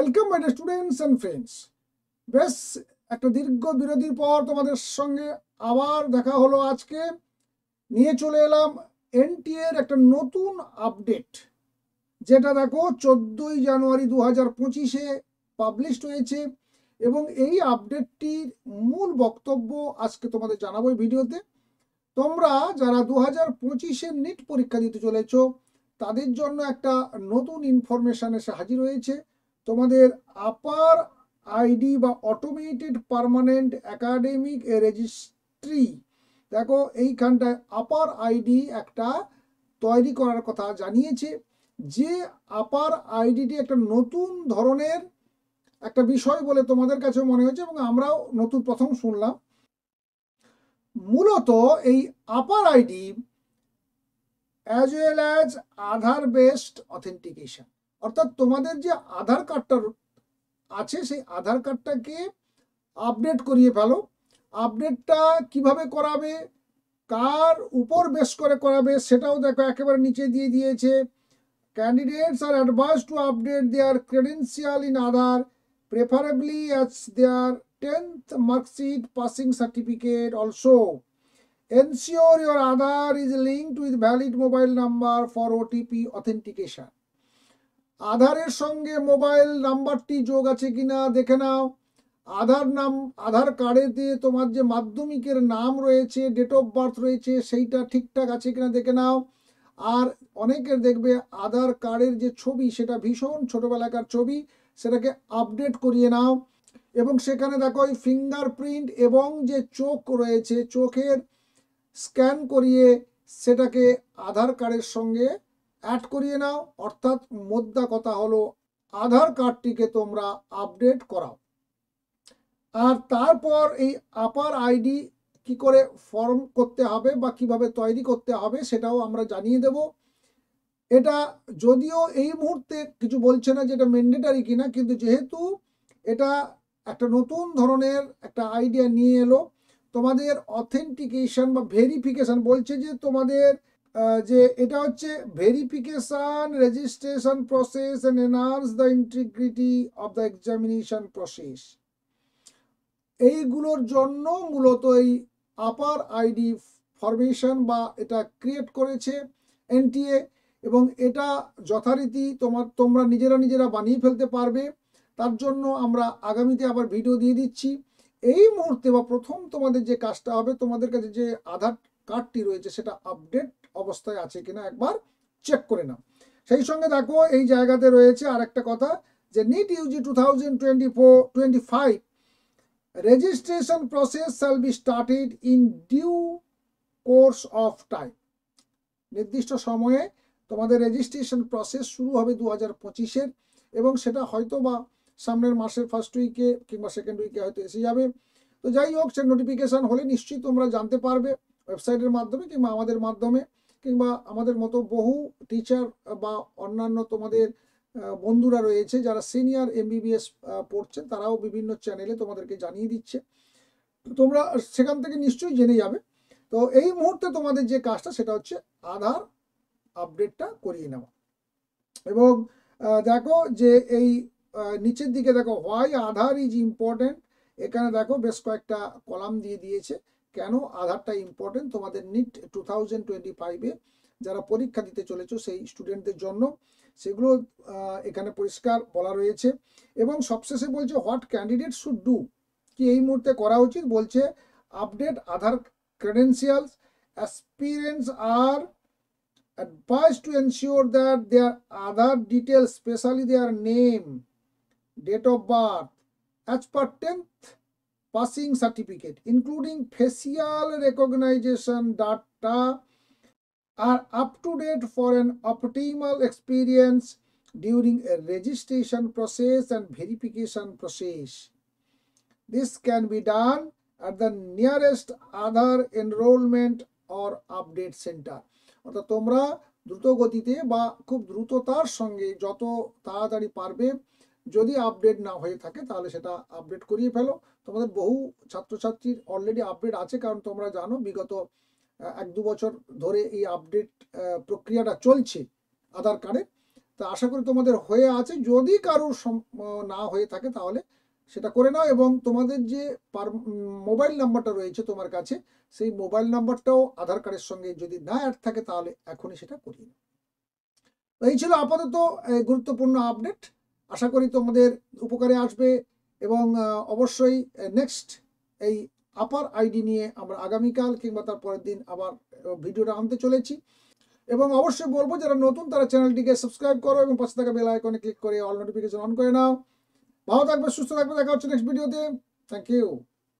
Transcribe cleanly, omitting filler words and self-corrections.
Welcome my students and friends. বেশ একটা দীর্ঘ বিরতির পর তোমাদের সঙ্গে আবার দেখা হলো। আজকে নিয়ে চলে এলাম এনটিএ এর একটা নতুন আপডেট, যেটা দেখো 14ই জানুয়ারি 2025-এ পাবলিশড হয়েছে। এবং এই আপডেটটির মূল বক্তব্য আজকে তোমাদের জানাবো এই ভিডিওতে। তোমরা যারা 2025-এর নিট পরীক্ষা দিতে চলেছ তাদের জন্য একটা নতুন ইনফরমেশন এসে হাজির হয়েছে। তোমাদের আপার আইডি বা অটোমেটেড পার্মানেন্ট একাডেমিক রেজিস্ট্রি, দেখো এইখানটায় আপার আইডি একটা তৈরি করার কথা জানিয়েছে। যে আপার আইডিটি একটা নতুন ধরনের একটা বিষয় বলে তোমাদের কাছে মনে হয়েছে এবং আমরাও নতুন প্রথম শুনলাম। মূলত এই আপার আইডি অ্যাজ ওয়েল অ্যাজ আধার বেসড অথেন্টিকেশন, অর্থাৎ তোমাদের যে আধার কার্ডটা আছে সেই আধার কার্ডটাকে আপডেট করিয়ে ফেলো। আপডেটটা কিভাবে করাবে, কার উপর বেস করে করাবে সেটাও দেখো একেবারে নিচে দিয়ে দিয়েছে। Candidates are advised to update their credential in Aadhaar, preferably as their 10th marksheet passing certificate. Also ensure your Aadhaar is linked with valid mobile number for OTP authentication. আধারের সঙ্গে মোবাইল নাম্বারটি যোগ আছে কিনা দেখে নাও। আধার কার্ডে দিয়ে তোমার যে মাধ্যমিকের নাম রয়েছে, ডেট অফ বার্থ রয়েছে, সেইটা ঠিকঠাক আছে কিনা দেখে নাও। আর অনেকের দেখবে আধার কার্ডের যে ছবি সেটা ভীষণ ছোটবেলাকার ছবি, সেটাকে আপডেট করিয়ে নাও। এবং সেখানে দেখো ওই ফিঙ্গারপ্রিন্ট এবং যে চোখ রয়েছে, চোখের স্ক্যান করিয়ে সেটাকে আধার কার্ডের সঙ্গে অ্যাড করিয়ে নাও। অর্থাৎ মোদ্দা কথা হলো আধার কার্ডটিকে তোমরা আপডেট করাও। আর তারপর এই আপার আইডি কি করে ফর্ম করতে হবে বা কিভাবে তৈরি করতে হবে সেটাও আমরা জানিয়ে দেব। এটা যদিও এই মুহূর্তে কিছু বলছে না যে এটা ম্যান্ডেটারি কিনা, কিন্তু যেহেতু এটা একটা নতুন ধরনের একটা আইডিয়া নিয়ে এলো, তোমাদের অথেন্টিকেশন বা ভেরিফিকেশন বলছে যে তোমাদের যে এটা হচ্ছে verification registration process and enhance the integrity of the examination process. এইগুলোর জন্য মূলত এই আপার আইডি ফরমেশন বা এটা ক্রিয়েট করেছে এনটিএ। এবং এটা যথারীতি তোমরা নিজেরা বানিয়ে ফেলতে পারবে। তার জন্য আমরা আগামীতে আবার ভিডিও দিয়ে দিচ্ছি। এই মুহূর্তে বা প্রথম তোমাদের যে কাজটা হবে, তোমাদের কাছে যে আধার কার্ডটি রয়েছে সেটা আপডেট অবস্থায় আছে কিনা একবার চেক করে নাও। সেই সঙ্গে দেখো এই জায়গাতে রয়েছে আর একটা কথা, যে NEET Yuji 2024-25 registration process shall be started in due course of time. নির্দিষ্ট সময়ে তোমাদের রেজিস্ট্রেশন প্রসেস শুরু হবে 2025-এর, এবং সেটা হয়তো বা সামনের মাসের ফার্স্ট উইকে কিংবা সেকেন্ড উইকে হয়তো এসে যাবে। তো যাই হোক, সে নোটিফিকেশান হলে নিশ্চয়ই তোমরা জানতে পারবে ওয়েবসাইটের মাধ্যমে কিংবা আমাদের মাধ্যমে, কিংবা আমাদের মতো বহু টিচার বা অন্যান্য তোমাদের বন্ধুরা রয়েছে যারা সিনিয়র এমবিবিএস পড়ছেন, তারাও বিভিন্ন চ্যানেলে তোমাদেরকে জানিয়ে দিচ্ছে, তোমরা সেখান থেকে নিশ্চয়ই জেনে যাবে। তো এই মুহূর্তে তোমাদের যে কাজটা সেটা হচ্ছে আধার আপডেটটা করিয়ে নেওয়া। এবং দেখো যে এই নিচের দিকে দেখো হোয়াই আধার ইজ ইম্পর্টেন্ট, এখানে দেখো বেশ কয়েকটা কলাম দিয়ে দিয়েছে কেন আধারটা ইম্পর্টেন্ট তোমাদের নিট 2025-এ যারা পরীক্ষা দিতে চলেছ সেই স্টুডেন্টদের জন্য, সেগুলো এখানে পরিষ্কার বলা রয়েছে। এবং সবশেষে বলছে হোয়াট ক্যান্ডিডেট শুড ডু, কি এই মুহূর্তে করা উচিত। বলছে update Aadhaar credentials. Aspirants are advised to ensure that their Aadhaar details, especially their name, date of birth, as per 10th passing certificate, including facial recognition data, are up to date for an optimal experience during a registration process and verification process. This can be done at the nearest Aadhaar enrollment or update center. অর্থাৎ তোমরা দ্রুত গতিতে বা খুব দ্রুততার সঙ্গে যত তাড়াতাড়ি পারবে, যদি আপডেট না হয়ে থাকে তাহলে সেটা আপডেট করিয়ে ফেলো। তোমাদের বহু ছাত্রছাত্রীর অলরেডি আপডেট আছে, কারণ তোমরা জানো বিগত 1-2 বছর ধরে এই আপডেট প্রক্রিয়াটা চলছে আধার কার্ডে। তা আশা করি তোমাদের হয়ে আছে। যদি কারোর না হয়ে থাকে তাহলে সেটা করে নাও, এবং তোমাদের যে মোবাইল নাম্বারটা রয়েছে তোমার কাছে, সেই মোবাইল নাম্বারটাও আধার কার্ডের সঙ্গে যদি না অ্যাড থাকে তাহলে এখনই সেটা করিয়ে নাও। এই ছিল আপাতত গুরুত্বপূর্ণ আপডেট। আশা করি তোমাদের উপকারে আসবে, এবং অবশ্যই নেক্সট এই আপার আইডি নিয়ে আমরা আগামীকাল কিংবা তার পরের দিন আবার ভিডিওটা আনতে চলেছি। এবং অবশ্যই বলবো যারা নতুন তারা চ্যানেলটিকে সাবস্ক্রাইব করো এবং পাশে থাকা বেল আইকনে ক্লিক করে অল নোটিফিকেশন অন করে নাও। ভালো থাকবে, সুস্থ থাকবে, দেখা হচ্ছে নেক্সট ভিডিওতে। Thank you.